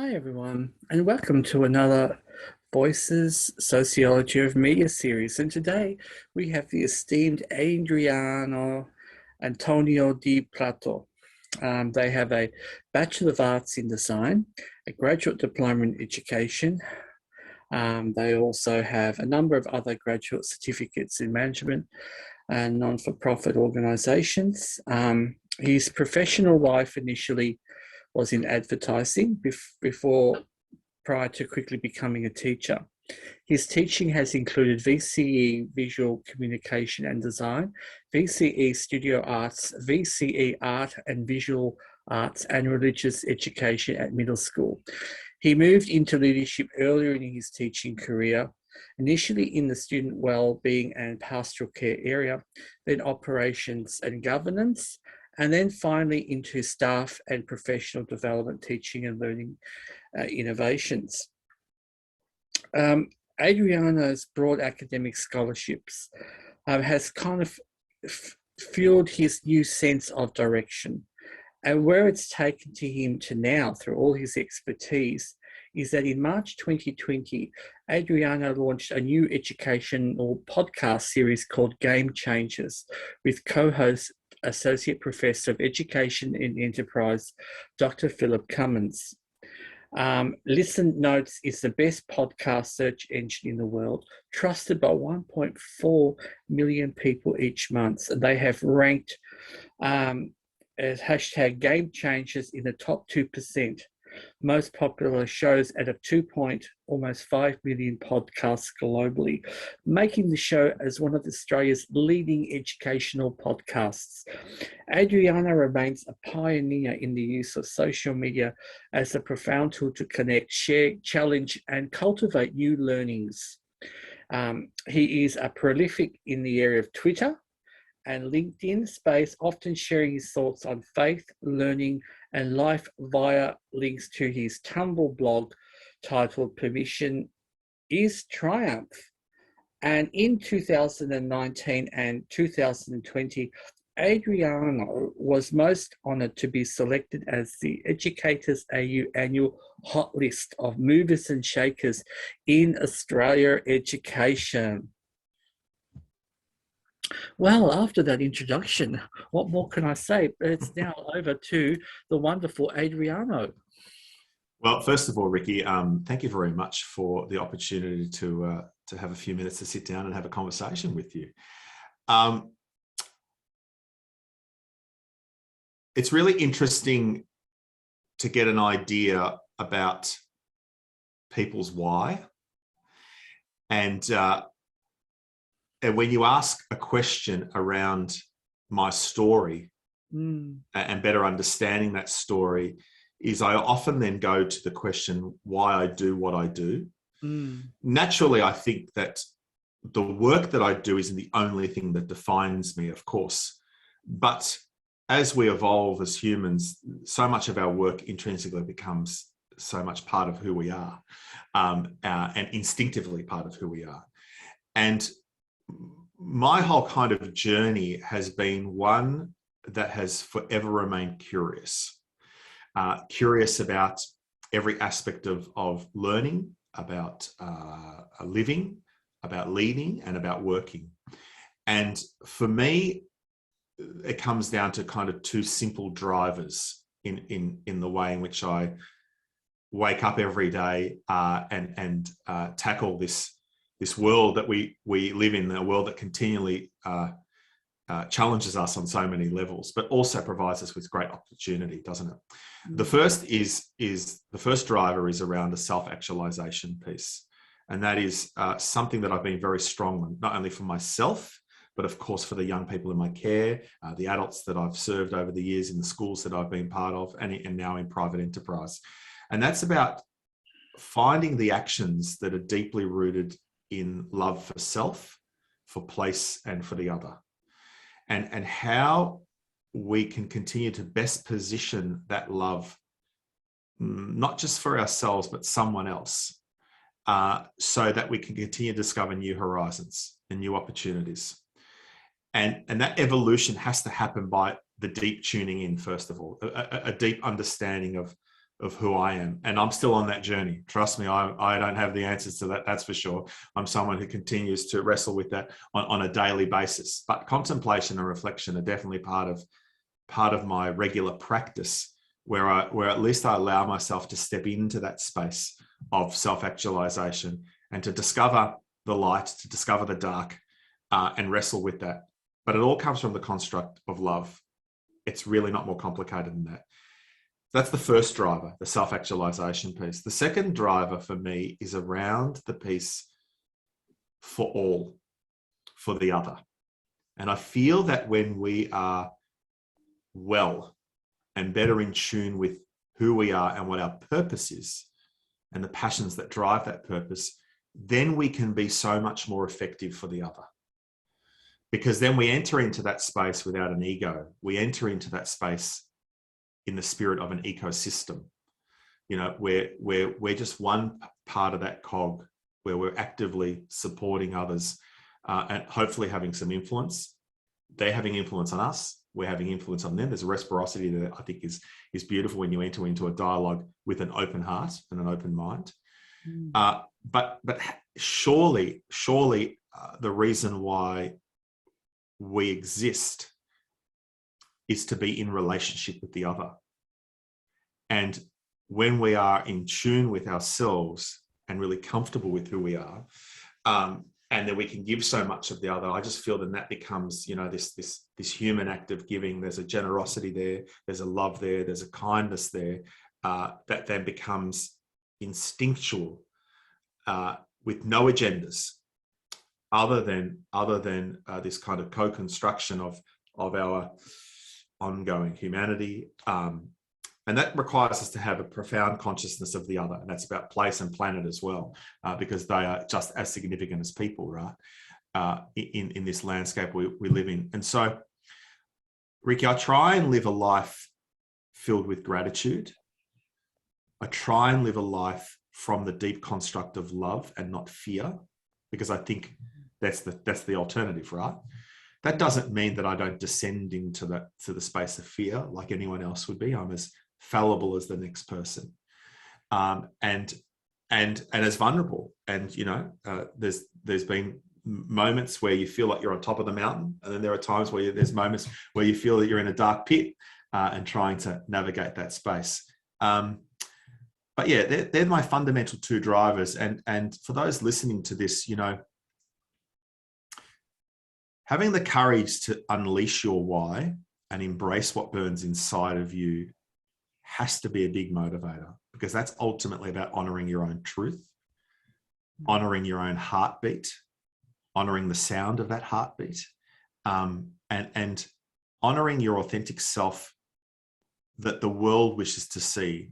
Hi, everyone, and welcome to another Voices Sociology of Media series. And today we have the esteemed Adriano Antonio Di Prato. They have a Bachelor of Arts in Design, a graduate diploma in education. They also have a number of other graduate certificates in management and non-for-profit organisations. His professional life initially was in advertising prior to quickly becoming a teacher. His teaching has included VCE Visual Communication and Design, VCE Studio Arts, VCE Art and Visual Arts, and Religious Education at middle school. He moved into leadership earlier in his teaching career, initially in the student wellbeing and pastoral care area, then operations and governance, and then finally into staff and professional development, teaching and learning innovations. Adriano's broad academic scholarships has kind of fueled his new sense of direction. And where it's taken to him to now, through all his expertise, is that in March 2020, Adriano launched a new educational podcast series called Game Changers with co-host Associate Professor of Education and Enterprise, Dr. Philip Cummins. Listen Notes is the best podcast search engine in the world, trusted by 1.4 million people each month. And they have ranked as hashtag Game Changers in the top 2% most popular shows out of almost 5 million podcasts globally, making the show as one of Australia's leading educational podcasts. Adriano remains a pioneer in the use of social media as a profound tool to connect, share, challenge, and cultivate new learnings. He is a prolific in the area of Twitter and LinkedIn space, often sharing his thoughts on faith, learning, and life via links to his Tumblr blog titled Permission is Triumph. And in 2019 and 2020, Adriano was most honoured to be selected as the Educators AU annual hot list of movers and shakers in Australia education. Well, after that introduction, what more can I say? It's now over to the wonderful Adriano. Well, first of all, Ricky, thank you very much for the opportunity to have a few minutes to sit down and have a conversation with you. It's really interesting to get an idea about people's why. And when you ask a question around my story and better understanding that story, is I often then go to the question why I do what I do. Naturally, I think that the work that I do isn't the only thing that defines me, of course. But as we evolve as humans, so much of our work intrinsically becomes so much part of who we are, and instinctively part of who we are. And my whole kind of journey has been one that has forever remained curious. Curious about every aspect of learning, about living, about leading, and about working. And for me, it comes down to kind of two simple drivers in the way in which I wake up every day and tackle this world that we live in, a world that continually challenges us on so many levels, but also provides us with great opportunity, doesn't it? The first the first driver is around a self-actualization piece. And that is something that I've been very strong on, not only for myself, but of course for the young people in my care, the adults that I've served over the years in the schools that I've been part of, and now in private enterprise. And that's about finding the actions that are deeply rooted in love for self, for place, and for the other. And how we can continue to best position that love, not just for ourselves, but someone else, so that we can continue to discover new horizons and new opportunities. And that evolution has to happen by the deep tuning in, first of all, a deep understanding of of who I am. And I'm still on that journey. Trust me, I don't have the answers to that, that's for sure. I'm someone who continues to wrestle with that on a daily basis. But contemplation and reflection are definitely part of my regular practice, where at least I allow myself to step into that space of self-actualization and to discover the light, to discover the dark, and wrestle with that. But it all comes from the construct of love. It's really not more complicated than that. That's the first driver, the self-actualization piece. The second driver for me is around the piece for all, for the other. And I feel that when we are well and better in tune with who we are and what our purpose is and the passions that drive that purpose, then we can be so much more effective for the other. Because then we enter into that space without an ego. We enter into that space in the spirit of an ecosystem, where we're just one part of that cog, where we're actively supporting others and hopefully having some influence. They're having influence on us. We're having influence on them. There's a reciprocity that I think is beautiful when you enter into a dialogue with an open heart and an open mind. But surely the reason why we exist is to be in relationship with the other. And when we are in tune with ourselves and really comfortable with who we are, and then we can give so much of the other, I just feel that becomes, this human act of giving. There's a generosity there, there's a love there, there's a kindness there, that then becomes instinctual, with no agendas other than this kind of co-construction of our ongoing humanity. And that requires us to have a profound consciousness of the other. And that's about place and planet as well, because they are just as significant as people, right? In this landscape we live in. And so, Ricky, I try and live a life filled with gratitude. I try and live a life from the deep construct of love and not fear, because I think that's the alternative, right? That doesn't mean that I don't descend into the space of fear like anyone else would be. I'm as fallible as the next person, and as vulnerable. And there's been moments where you feel like you're on top of the mountain, and then there are times where there's moments where you feel that you're in a dark pit, and trying to navigate that space. But yeah, they're my fundamental two drivers. And for those listening to this, having the courage to unleash your why and embrace what burns inside of you has to be a big motivator, because that's ultimately about honoring your own truth, honoring your own heartbeat, honoring the sound of that heartbeat, and honoring your authentic self that the world wishes to see,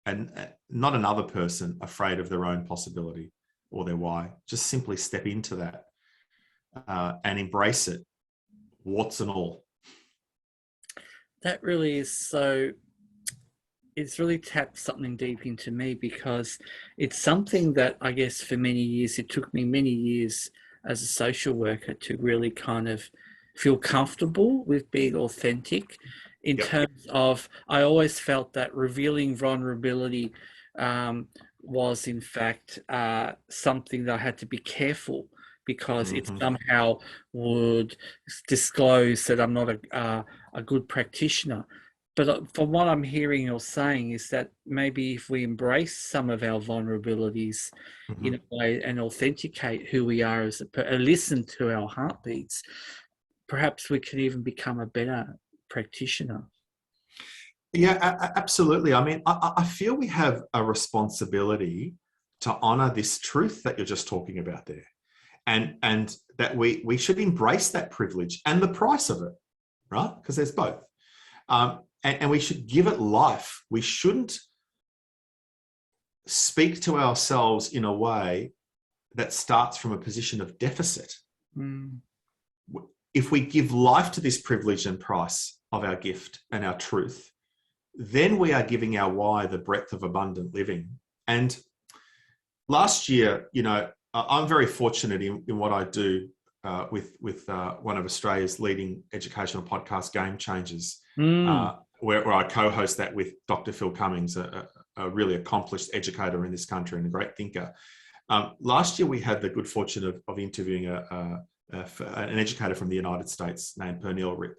and not another person afraid of their own possibility or their why. Just simply step into that and embrace it, warts and all. That really is so. It's really tapped something deep into me, because it's something that I guess for many years, it took me many years as a social worker to really kind of feel comfortable with being authentic in terms of, I always felt that revealing vulnerability was in fact something that I had to be careful, because it somehow would disclose that I'm not a good practitioner. But from what I'm hearing you're saying is that maybe if we embrace some of our vulnerabilities in a way and authenticate who we are as listen to our heartbeats, perhaps we can even become a better practitioner. Yeah, absolutely. I mean, I feel we have a responsibility to honor this truth that you're just talking about there, and that we should embrace that privilege and the price of it, right? Because there's both. And we should give it life. We shouldn't speak to ourselves in a way that starts from a position of deficit. If we give life to this privilege and price of our gift and our truth, then we are giving our why the breadth of abundant living. And last year, I'm very fortunate in what I do with one of Australia's leading educational podcasts, Game Changers. where I co-host that with Dr. Phil Cummings, a really accomplished educator in this country and a great thinker. Last year, we had the good fortune of interviewing an educator from the United States named Pernell Ripp.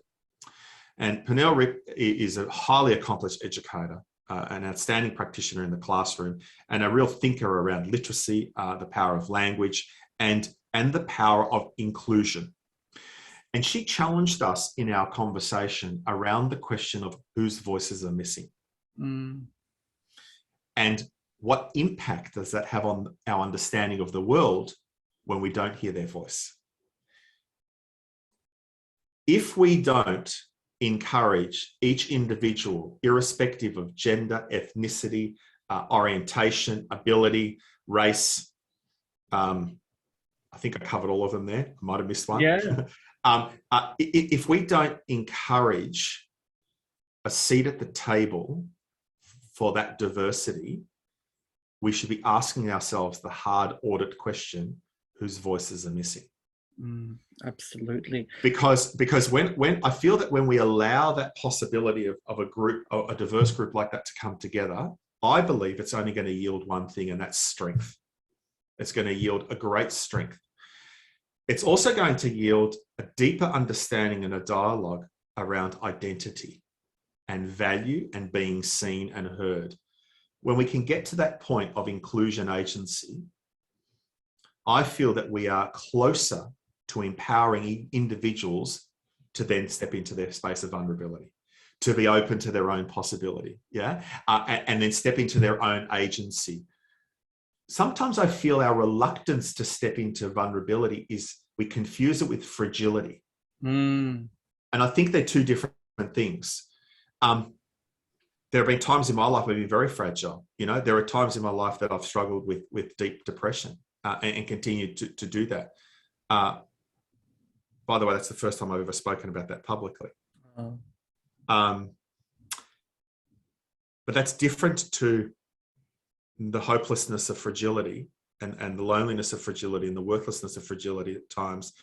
And Pernell Ripp is a highly accomplished educator, an outstanding practitioner in the classroom, and a real thinker around literacy, the power of language, and the power of inclusion. And she challenged us in our conversation around the question of whose voices are missing. And what impact does that have on our understanding of the world when we don't hear their voice? If we don't encourage each individual, irrespective of gender, ethnicity, orientation, ability, race, I think I covered all of them there. I might have missed one. Yeah. If we don't encourage a seat at the table for that diversity, we should be asking ourselves the hard audit question, whose voices are missing? Absolutely. Because when I feel that when we allow that possibility of a group, a diverse group like that to come together, I believe it's only going to yield one thing, and that's strength. It's going to yield a great strength. It's also going to yield a deeper understanding and a dialogue around identity and value and being seen and heard. When we can get to that point of inclusion agency, I feel that we are closer to empowering individuals to then step into their space of vulnerability, to be open to their own possibility, and then step into their own agency. Sometimes I feel our reluctance to step into vulnerability is we confuse it with fragility. And I think they're two different things. There have been times in my life where I've been very fragile. There are times in my life that I've struggled with deep depression and continue to do that. By the way, that's the first time I've ever spoken about that publicly. But that's different to the hopelessness of fragility and the loneliness of fragility and the worthlessness of fragility at times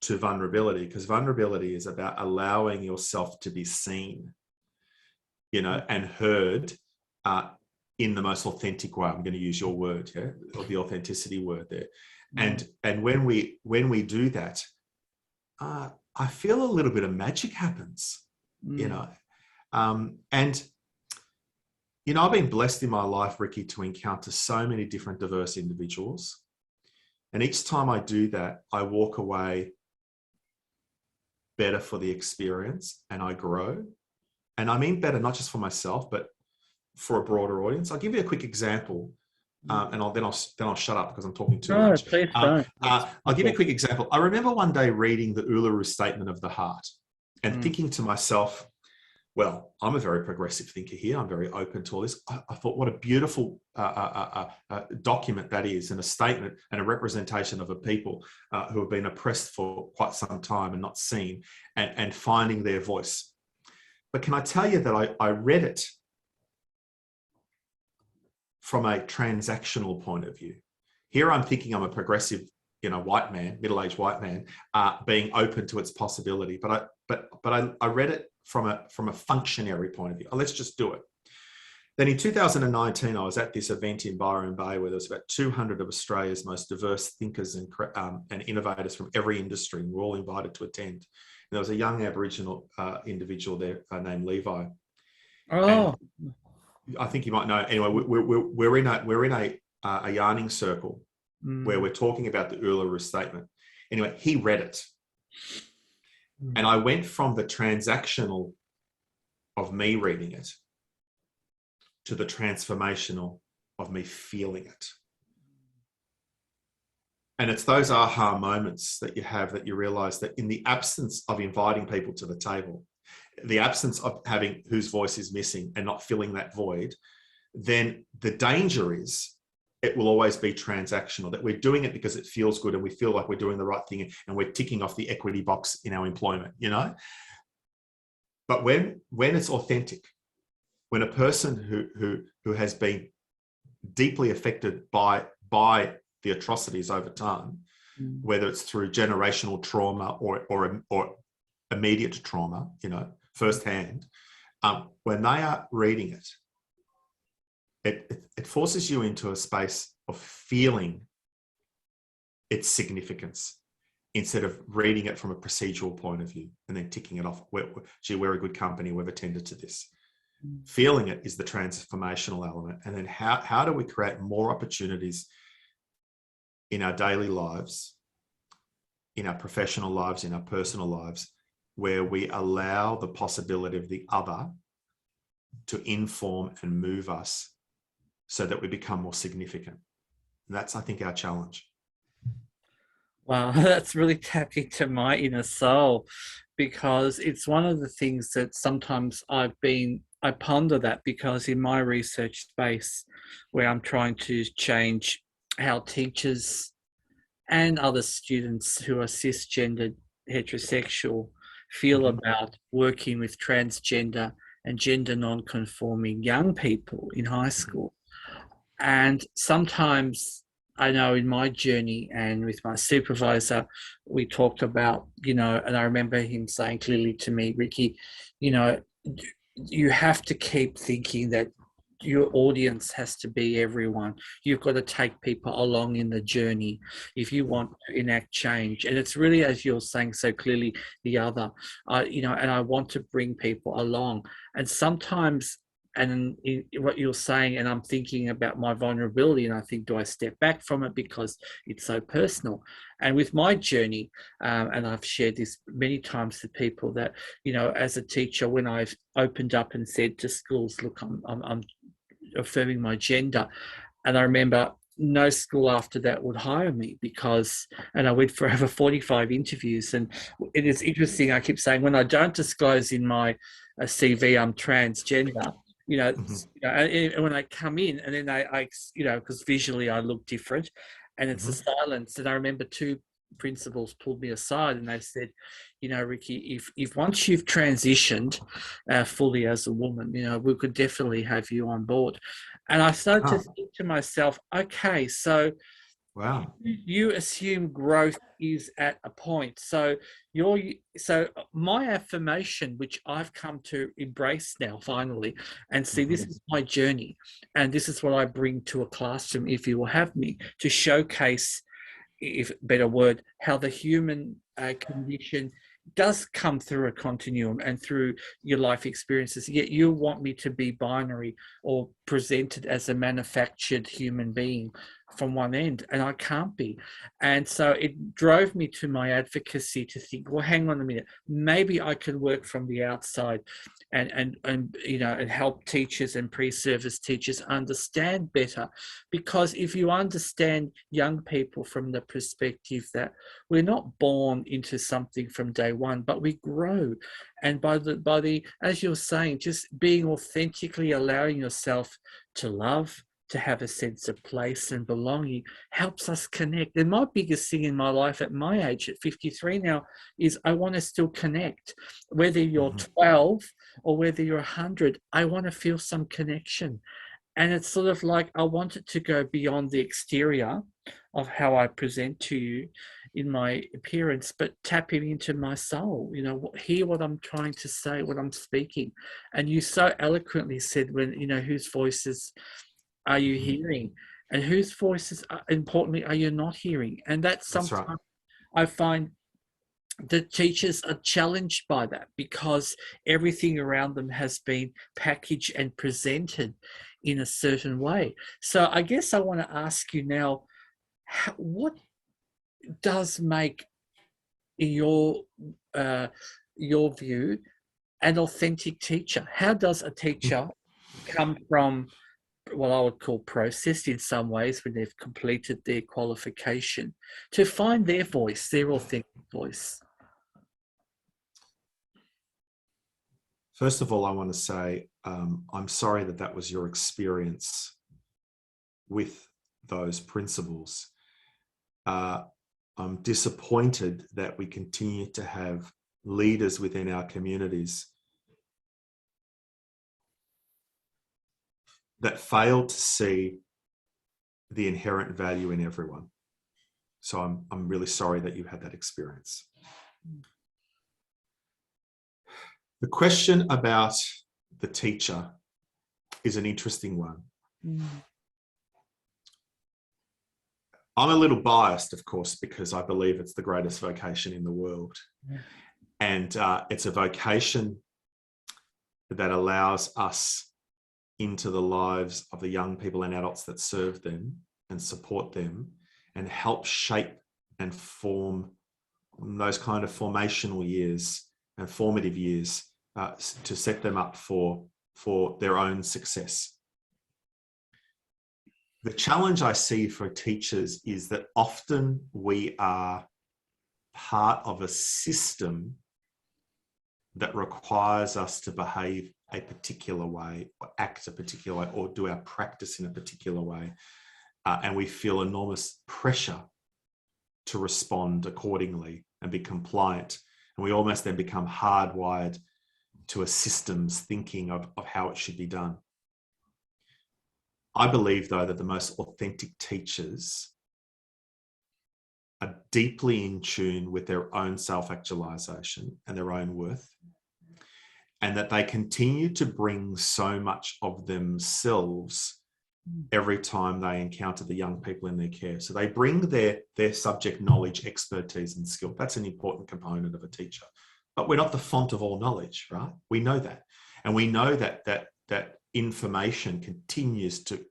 to vulnerability, because vulnerability is about allowing yourself to be seen, and heard in the most authentic way. I'm going to use your word, or the authenticity word there. And when we do that, I feel a little bit of magic happens, and I've been blessed in my life, Ricky, to encounter so many different diverse individuals. And each time I do that, I walk away better for the experience and I grow. And I mean better, not just for myself, but for a broader audience. I'll give you a quick example, and then I'll shut up because I'm talking too much. Please don't. I'll give you a quick example. I remember one day reading the Uluru Statement of the Heart and thinking to myself, well, I'm a very progressive thinker here. I'm very open to all this. I thought, what a beautiful document that is, and a statement and a representation of a people who have been oppressed for quite some time and not seen, and finding their voice. But can I tell you that I read it from a transactional point of view. Here I'm thinking I'm a progressive, white man, middle-aged white man, being open to its possibility. But I read it from a functionary point of view. Let's just do it. Then in 2019, I was at this event in Byron Bay where there was about 200 of Australia's most diverse thinkers and innovators from every industry, and we're all invited to attend. And there was a young Aboriginal individual there named Levi. Oh. And I think you might know. Anyway, we're in a yarning circle where we're talking about the Uluru Statement. Anyway, he read it. And I went from the transactional of me reading it to the transformational of me feeling it. And it's those aha moments that you have, that you realize that in the absence of inviting people to the table, the absence of having whose voice is missing and not filling that void, then the danger is it will always be transactional, that we're doing it because it feels good and we feel like we're doing the right thing and we're ticking off the equity box in our employment, But when it's authentic, when a person who has been deeply affected by the atrocities over time, whether it's through generational trauma or immediate trauma, firsthand, when they are reading it forces you into a space of feeling its significance instead of reading it from a procedural point of view and then ticking it off. Gee, we're a good company, we've attended to this. Feeling it is the transformational element. And then how do we create more opportunities in our daily lives, in our professional lives, in our personal lives, where we allow the possibility of the other to inform and move us so that we become more significant. And that's, I think, our challenge. Wow, that's really tapped into my inner soul, because it's one of the things that sometimes I ponder that, because in my research space where I'm trying to change how teachers and other students who are cisgendered, heterosexual, feel about working with transgender and gender non-conforming young people in high school. And sometimes I know in my journey and with my supervisor, we talked about, and I remember him saying clearly to me, Ricky, you have to keep thinking that your audience has to be everyone. You've got to take people along in the journey if you want to enact change. And it's really, as you're saying so clearly, the other, and I want to bring people along. And sometimes, and in what you're saying, and I'm thinking about my vulnerability, and I think, do I step back from it because it's so personal? And with my journey, and I've shared this many times to people, that, as a teacher, when I've opened up and said to schools, look, I'm affirming my gender, and I remember no school after that would hire me and I went for over 45 interviews. And it is interesting, I keep saying, when I don't disclose in my CV I'm transgender, and when I come in and then I because visually I look different, and it's a silence. And I remember two principals pulled me aside and they said, Ricky, if once you've transitioned fully as a woman, we could definitely have you on board. And I started to think to myself, okay, so wow, you assume growth is at a point. So my affirmation, which I've come to embrace now finally, and see, this is my journey, and this is what I bring to a classroom, if you will have me, to showcase, if better word, how the human condition does come through a continuum and through your life experiences, yet you want me to be binary or presented as a manufactured human being from one end, and I can't be. And so it drove me to my advocacy to think, well, hang on a minute, maybe I can work from the outside and help teachers and pre-service teachers understand better. Because if you understand young people from the perspective that we're not born into something from day one, but we grow, and by the as you're saying, just being authentically allowing yourself to love, to have a sense of place and belonging, helps us connect. And my biggest thing in my life at my age, at 53 now, is I want to still connect. Whether you're 12 or whether you're 100, I want to feel some connection. And it's sort of like, I want it to go beyond the exterior of how I present to you in my appearance, but tapping into my soul, hear what I'm trying to say, what I'm speaking. And you so eloquently said, when, whose voices are you hearing, and whose voices, importantly, are you not hearing? And that's sometimes right. I find the teachers are challenged by that, because everything around them has been packaged and presented in a certain way. So I guess I want to ask you now, what does make, in your view, an authentic teacher? How does a teacher come from what I would call processed in some ways, when they've completed their qualification, to find their voice, their authentic voice? First of all, I want to say I'm sorry that was your experience with those principles. I'm disappointed that we continue to have leaders within our communities that fail to see the inherent value in everyone. So I'm really sorry that you had that experience. The question about the teacher is an interesting one. I'm a little biased, of course, because I believe it's the greatest vocation in the world. And it's a vocation that allows us into the lives of the young people and adults that serve them and support them and help shape and form those kind of formational years and formative years to set them up for their own success. The challenge I see for teachers is that often we are part of a system that requires us to behave a particular way or act a particular way or do our practice in a particular way. And we feel enormous pressure to respond accordingly and be compliant. And we almost then become hardwired to a system's thinking of how it should be done. I believe, though, that the most authentic teachers are deeply in tune with their own self-actualization and their own worth, and that they continue to bring so much of themselves every time they encounter the young people in their care. So they bring their subject knowledge, expertise, and skill. That's an important component of a teacher. But we're not the font of all knowledge, right? We know that. And we know that information continues to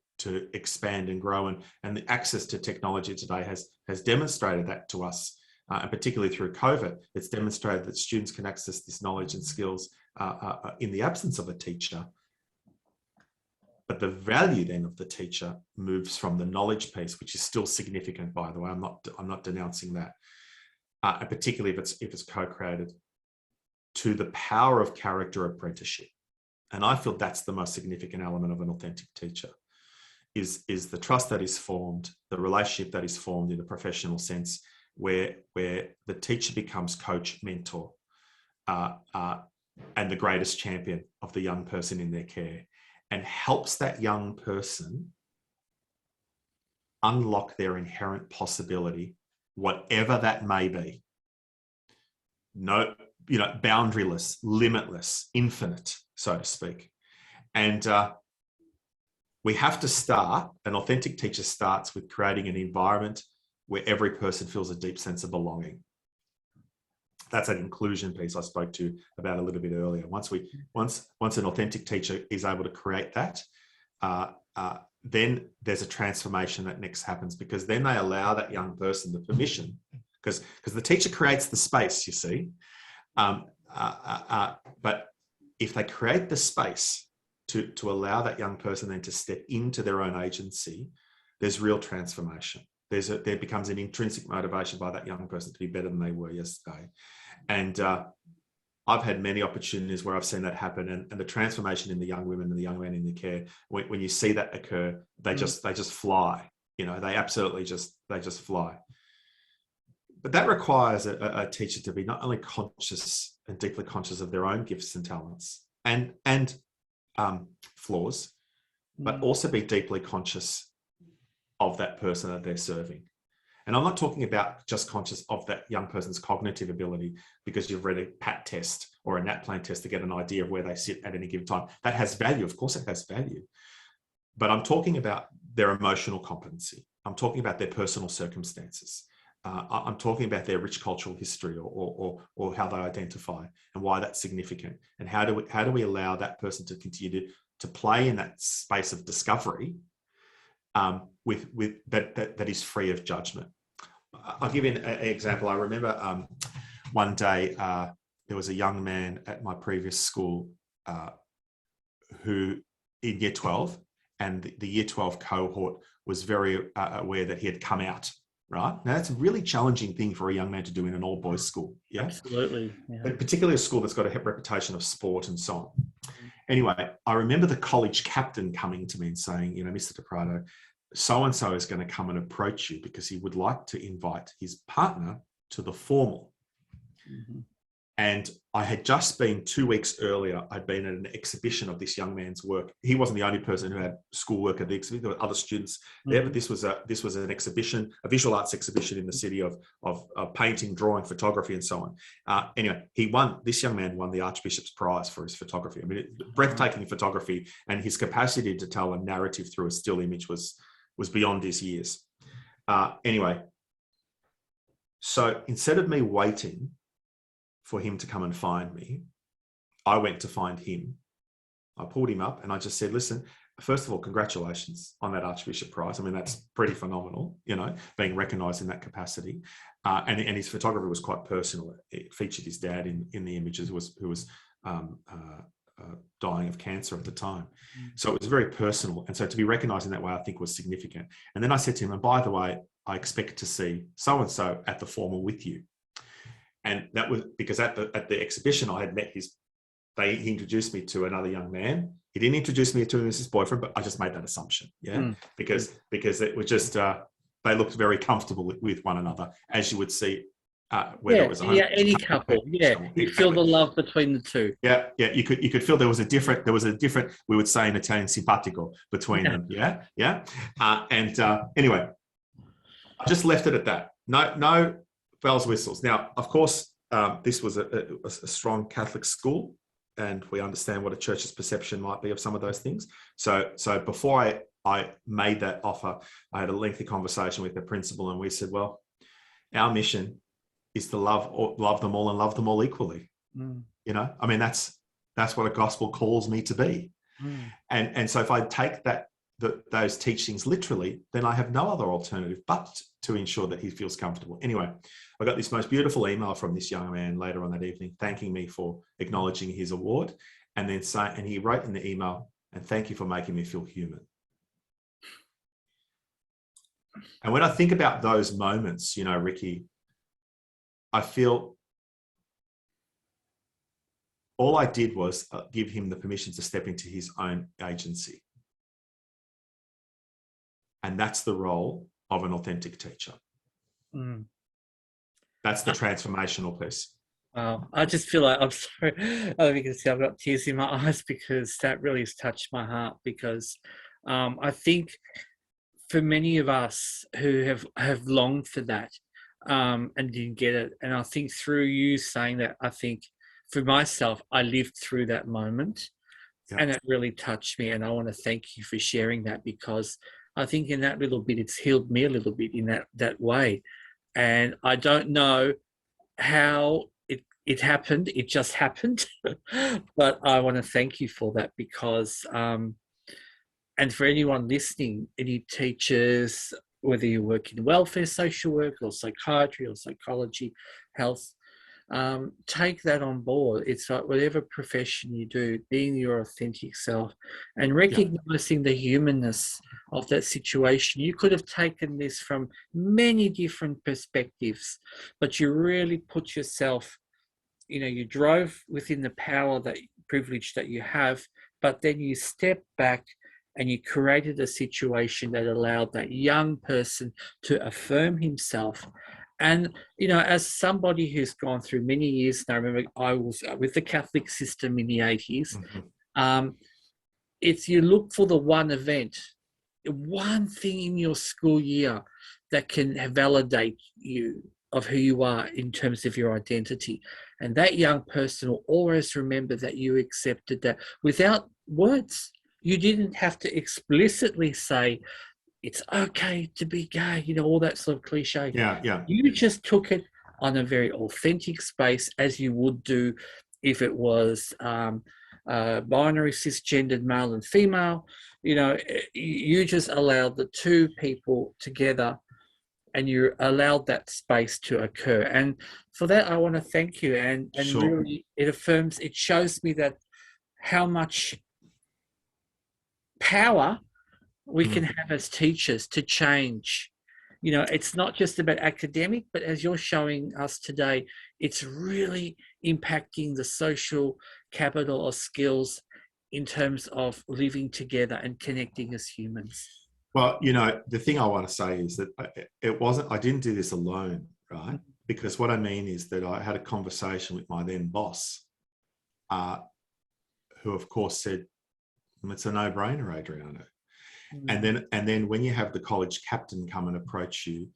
expand and grow, and the access to technology today has demonstrated that to us, and particularly through COVID. It's demonstrated that students can access this knowledge and skills in the absence of a teacher. But the value then of the teacher moves from the knowledge piece, which is still significant, by the way. I'm not denouncing that, and particularly if it's co-created, to the power of character apprenticeship. And I feel that's the most significant element of an authentic teacher, is the trust that is formed, the relationship that is formed in a professional sense, where the teacher becomes coach, mentor, and the greatest champion of the young person in their care, and helps that young person unlock their inherent possibility, whatever that may be. No, boundaryless, limitless, infinite, so to speak. And we have to start, an authentic teacher starts with creating an environment where every person feels a deep sense of belonging. That's an inclusion piece I spoke to about a little bit earlier. Once an authentic teacher is able to create that, then there's a transformation that next happens, because then they allow that young person the permission, because the teacher creates the space, you see. But if they create the space to allow that young person then to step into their own agency, there's real transformation. There becomes an intrinsic motivation by that young person to be better than they were yesterday. And I've had many opportunities where I've seen that happen, and the transformation in the young women and the young men in the care, when you see that occur, they just fly. They absolutely just fly. But that requires a teacher to be not only conscious and deeply conscious of their own gifts and talents and flaws, but also be deeply conscious of that person that they're serving. And I'm not talking about just conscious of that young person's cognitive ability because you've read a PAT test or a NAPLAN test to get an idea of where they sit at any given time. That has value. Of course it has value. But I'm talking about their emotional competency. I'm talking about their personal circumstances. I'm talking about their rich cultural history or how they identify and why that's significant. And how do we allow that person to continue to play in that space of discovery with that is free of judgment. I'll give you an example. I remember one day there was a young man at my previous school who in year 12, and the year 12 cohort was very aware that he had come out. Right now, that's a really challenging thing for a young man to do in an all-boys school. Yeah, absolutely. Yeah. But particularly a school that's got a reputation of sport and so on. Anyway, I remember the college captain coming to me and saying, Mr. Di Prato, so-and-so is going to come and approach you because he would like to invite his partner to the formal. Mm-hmm. And I had just been 2 weeks earlier, I'd been at an exhibition of this young man's work. He wasn't the only person who had schoolwork at the exhibition. There were other students there, but this was an exhibition, a visual arts exhibition in the city of painting, drawing, photography, and so on. Anyway, this young man won the Archbishop's Prize for his photography. I mean, breathtaking photography, and his capacity to tell a narrative through a still image was beyond his years. Anyway, so instead of me waiting for him to come and find me, I went to find him. I pulled him up and I just said, listen, first of all, congratulations on that Archbishop Prize. I mean, that's pretty phenomenal, being recognised in that capacity. And his photography was quite personal. It featured his dad in the images, who was dying of cancer at the time. So it was very personal. And so to be recognised in that way, I think was significant. And then I said to him, and by the way, I expect to see so-and-so at the formal with you. And that was because at the exhibition, I had met he introduced me to another young man. He didn't introduce me to his boyfriend, but I just made that assumption. Because it was just, they looked very comfortable with one another, as you would see whether it was any couple. You feel the love between the two. You could feel there was a different, we would say in Italian, simpatico between them. Anyway, I just left it at that. No bells, whistles. Now, of course, this was a strong Catholic school, and we understand what a church's perception might be of some of those things. So before I made that offer, I had a lengthy conversation with the principal, and we said, well, our mission is to love them all and love them all equally. I mean, that's what a gospel calls me to be. And so if I take those teachings literally, then I have no other alternative but to ensure that he feels comfortable. Anyway, I got this most beautiful email from this young man later on that evening, thanking me for acknowledging his award, and he wrote in the email, and thank you for making me feel human. And when I think about those moments, Ricky, I feel all I did was give him the permission to step into his own agency. And that's the role of an authentic teacher. That's the transformational piece. Wow. I just feel like, I'm sorry, I don't know if you can see I've got tears in my eyes, because that really has touched my heart, because I think for many of us who have longed for that and didn't get it, and I think through you saying that, I think for myself, I lived through that moment and it really touched me, and I want to thank you for sharing that, because I think in that little bit, it's healed me a little bit in that way. And I don't know how it happened. It just happened. But I want to thank you for that, because, and for anyone listening, any teachers, whether you work in welfare, social work, or psychiatry, or psychology, health, take that on board. It's like whatever profession you do, being your authentic self and recognizing the humanness of that situation. You could have taken this from many different perspectives, but you really put yourself, you drove within the power, that privilege that you have, but then you stepped back and you created a situation that allowed that young person to affirm himself. And, as somebody who's gone through many years, and I remember I was with the Catholic system in the 80s, it's you look for the one event, one thing in your school year that can validate you of who you are in terms of your identity. And that young person will always remember that you accepted that without words. You didn't have to explicitly say, it's okay to be gay, all that sort of cliche. You just took it on a very authentic space, as you would do if it was binary, cisgendered male and female. You just allowed the two people together, and you allowed that space to occur. And for that, I want to thank you. And really, it affirms, it shows me that how much power we can have as teachers to change. It's not just about academic, but as you're showing us today, it's really impacting the social capital or skills in terms of living together and connecting as humans. Well, the thing I want to say is that I didn't do this alone, right? Because what I mean is that I had a conversation with my then boss, who of course said, it's a no-brainer, Adriano. And then when you have the college captain come and approach you,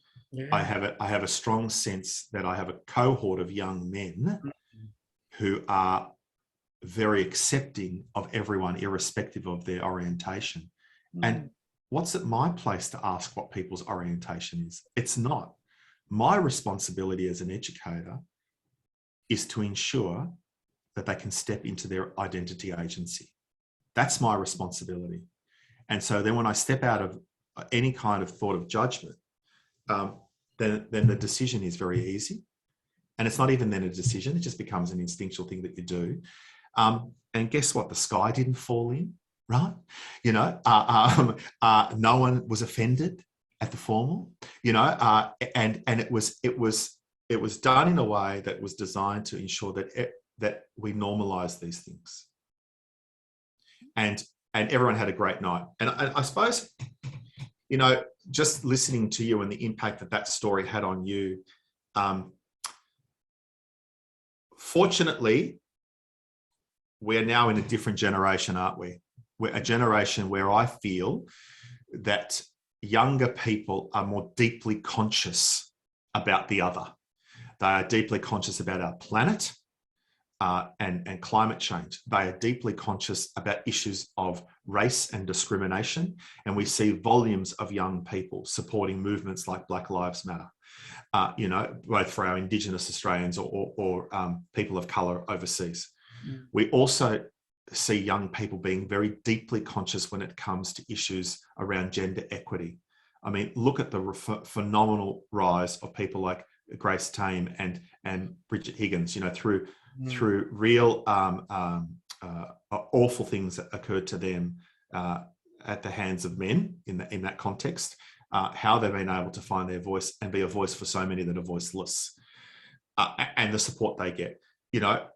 I have a strong sense that I have a cohort of young men who are very accepting of everyone, irrespective of their orientation. And what's it my place to ask what people's orientation is? It's not. My responsibility as an educator is to ensure that they can step into their identity agency. That's my responsibility. And so then when I step out of any kind of thought of judgment, then the decision is very easy. And it's not even then a decision, it just becomes an instinctual thing that you do. And guess what? The sky didn't fall in, right? You know, no one was offended at the formal, you know, and it was done in a way that was designed to ensure that we normalize these things. And everyone had a great night. And I suppose, you know, just listening to you and the impact that story had on you, fortunately, we're now in a different generation, aren't we? We're a generation where I feel that younger people are more deeply conscious about the other. They are deeply conscious about our planet and climate change. They are deeply conscious about issues of race and discrimination. And we see volumes of young people supporting movements like Black Lives Matter, you know, both for our Indigenous Australians or people of colour overseas. We also see young people being very deeply conscious when it comes to issues around gender equity. I mean, look at the phenomenal rise of people like Grace Tame and Bridget Higgins, you know, through real awful things that occurred to them at the hands of men in that context, how they've been able to find their voice and be a voice for so many that are voiceless, and the support they get. You know,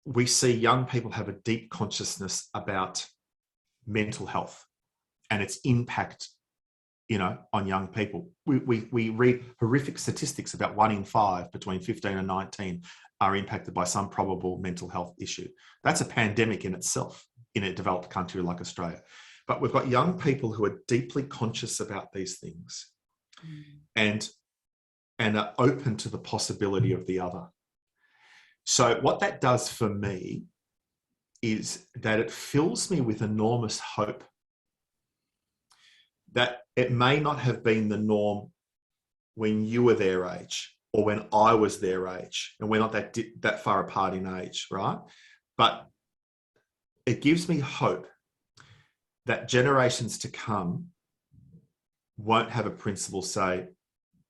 we see young people have a deep consciousness about mental health and its impact, you know, on young people. We read horrific statistics about 1 in 5 between 15 and 19 are impacted by some probable mental health issue. That's a pandemic in itself in a developed country like Australia. But we've got young people who are deeply conscious about these things and are open to the possibility of the other. So what that does for me is that it fills me with enormous hope that it may not have been the norm when you were their age or when I was their age, and we're not that far apart in age, right? But it gives me hope that generations to come won't have a principal say,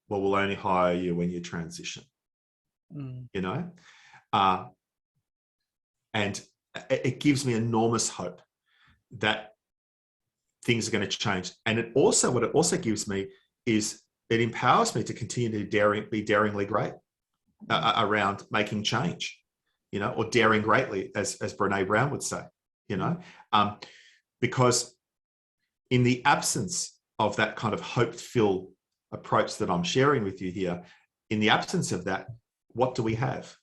well, we'll only hire you when you transition, you know? And it gives me enormous hope that things are going to change. And what it also gives me is it empowers me to continue to be daringly great around making change, you know, or daring greatly, as Brene Brown would say, you know, because in the absence of that kind of hope-filled approach that I'm sharing with you here, in the absence of that, what do we have?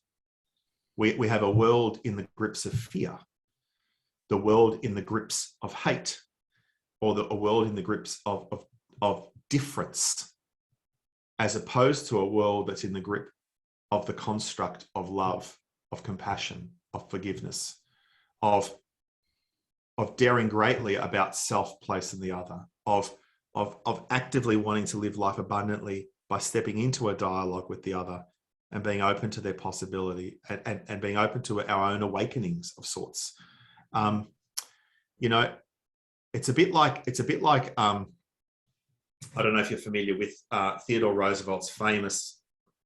We have a world in the grips of fear, the world in the grips of hate, or a world in the grips of difference, as opposed to a world that's in the grip of the construct of love, of compassion, of forgiveness, of daring greatly about self, place, and the other, of actively wanting to live life abundantly by stepping into a dialogue with the other and being open to their possibility and being open to our own awakenings of sorts. You know, it's a bit like I don't know if you're familiar with Theodore Roosevelt's famous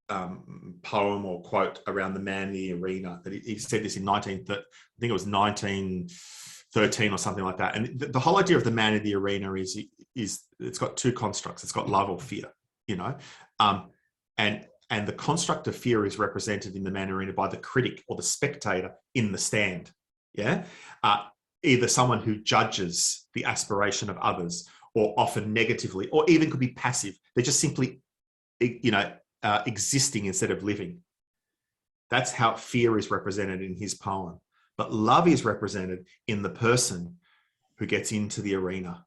poem or quote around the man in the arena. That he said this in 1913 or something like that. And the whole idea of the man in the arena is it's got two constructs. It's got love or fear, you know, and the construct of fear is represented in the man arena by the critic or the spectator in the stand. Yeah, either someone who judges the aspiration of others, or often negatively, or even could be passive. They're just simply, you know, existing instead of living. That's how fear is represented in his poem. But love is represented in the person who gets into the arena,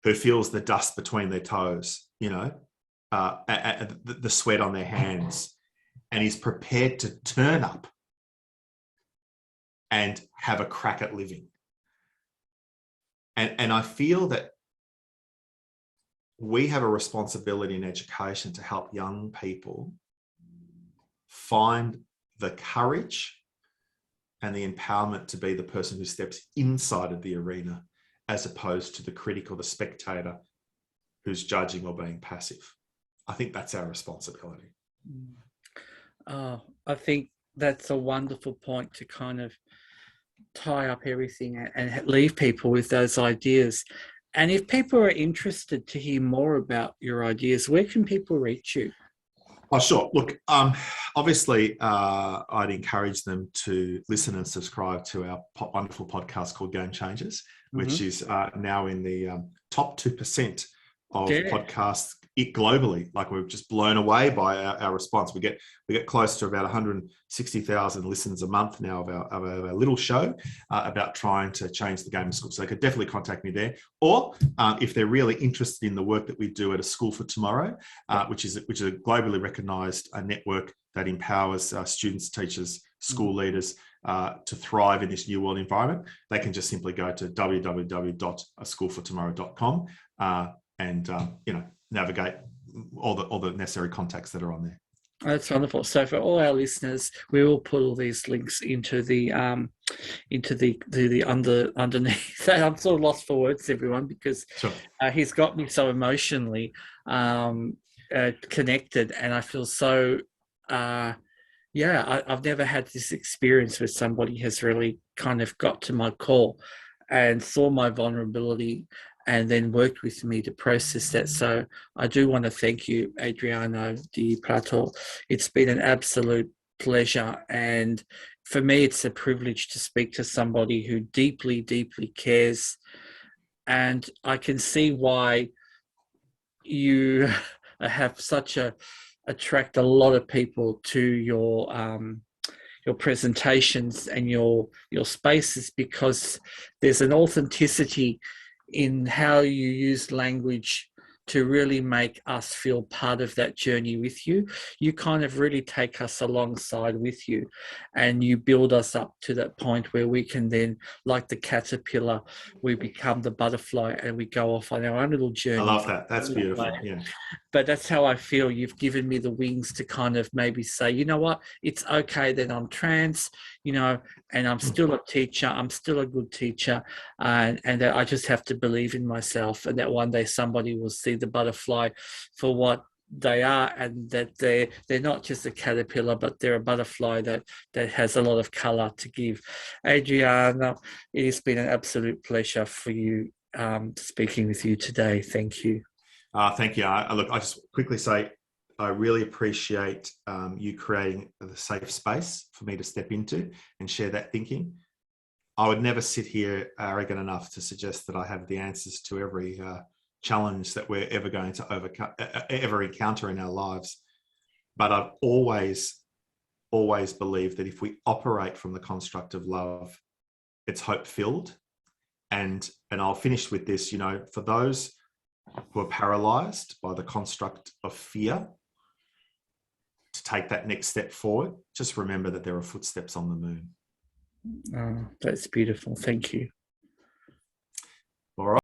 who feels the dust between their toes, the sweat on their hands, and is prepared to turn up and have a crack at living. And I feel that we have a responsibility in education to help young people find the courage and the empowerment to be the person who steps inside of the arena, as opposed to the critic or the spectator who's judging or being passive. I think that's our responsibility. I think that's a wonderful point to kind of tie up everything and leave people with those ideas. And if people are interested to hear more about your ideas, where can people reach you? Oh, sure. Look, obviously, I'd encourage them to listen and subscribe to our wonderful podcast called Game Changers, which is now in the top 2% of podcasts globally. Like, we're just blown away by our response. We get close to about 160,000 listens a month now of our little show about trying to change the game in school. So they could definitely contact me there. Or if they're really interested in the work that we do at A School for Tomorrow, which is a globally recognised network that empowers students, teachers, school leaders to thrive in this new world environment, they can just simply go to www.aschoolfortomorrow.com and navigate all the necessary contacts that are on there. That's wonderful. So for all our listeners, we will put all these links into the underneath. I'm sort of lost for words, everyone, because he's got me so emotionally connected, and I feel so. I've never had this experience where somebody has really kind of got to my core and saw my vulnerability and then worked with me to process that. So I do want to thank you, Adriano Di Prato. It's been an absolute pleasure. And for me, it's a privilege to speak to somebody who deeply, deeply cares. And I can see why you have attract a lot of people to your presentations and your spaces, because there's an authenticity in how you use language to really make us feel part of that journey with you. You kind of really take us alongside with you, and you build us up to that point where we can then, like the caterpillar, we become the butterfly and we go off on our own little journey. I love that. That's beautiful. Yeah. But that's how I feel. You've given me the wings to kind of maybe say, you know what, it's okay that I'm trans, and I'm still a teacher. I'm still a good teacher. And that I just have to believe in myself, and that one day somebody will see the butterfly for what they are, and that they're not just a caterpillar, but they're a butterfly that has a lot of color to give. Adriano, it has been an absolute pleasure for you speaking with you today. Thank you. Thank you. Look, I just quickly say I really appreciate you creating the safe space for me to step into and share that thinking. I would never sit here arrogant enough to suggest that I have the answers to every challenge that we're ever going to ever encounter in our lives. But I've always believed that if we operate from the construct of love, it's hope-filled. And I'll finish with this, for those who are paralyzed by the construct of fear, to take that next step forward, just remember that there are footsteps on the moon. Oh, that's beautiful. Thank you. All right.